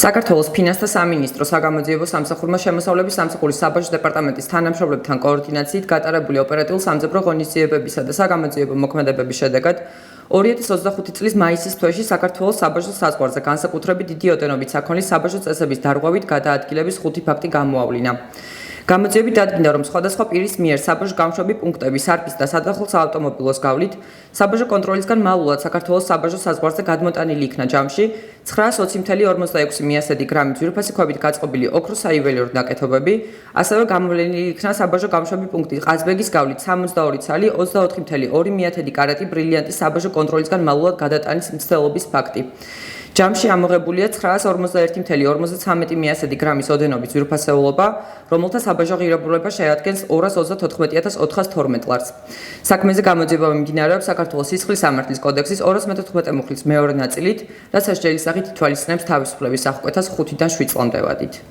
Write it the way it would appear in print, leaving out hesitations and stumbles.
საქართველოს ფინანსთა სამინისტრო საგამოძიებო სამსახურმა შემოსავლების სამსახურის საბაჟო დეპარტამენტის თანამშრომლებთან კოორდინაციით გატარებული ოპერატიულ-სამძებრო ღონისძიებებისა და საგამოძიებო მოქმედებების შედეგად 2025 წლის მაისის თვეში საქართველოს საბაჟო საზღვარზე განსაკუთრებით დიდი ოდენობით საქონლის საბაჟო წესების დარღვევით გადაადგილების 5 ფაქტი გამოავლინა. გამოძიებით დადგინდა, რომ სხვადასხვა პირის მიერ საბაჟო გამშვები პუნქტები სარფის და სადახელს ავტომობილოს გავლით საბაჟო კონტროლისგან მალულად საქართველოს საბაჟო საზღვარზე გადმოტანილი იქნა ჯამში 920.46 მიასედი გრამი ძვირფასი ქვებით გაწყობილი ოქროს საიუველირო ნაკეთობები, ასევე გამოვლენილი იქნა საბაჟო გამშვები პუნქტი ყაზბეგის გავლით 62 ცალი 24.2 მიათედი კარატი ბრილიანტის საბაჟო კონტროლისგან მალულად გადატანის მცდელობის ფაქტი. ჯამში ამოღებულია 941.53 მიასედი გრამის ოდენობის ძვირფასეულობა, რომელთა საბაჟო ღირებულება შეადგენს 234.412 ლარს. საქმეზე გამოძიება მიმდინარეობს საქართველოს სისხლის სამართლის კოდექსის 214 მუხლის მეორე ნაწილით, რაც სასჯელის სახით ითვალისწინებს თავისუფლების აღკვეთას 5-დან 7 წლამდე ვადით.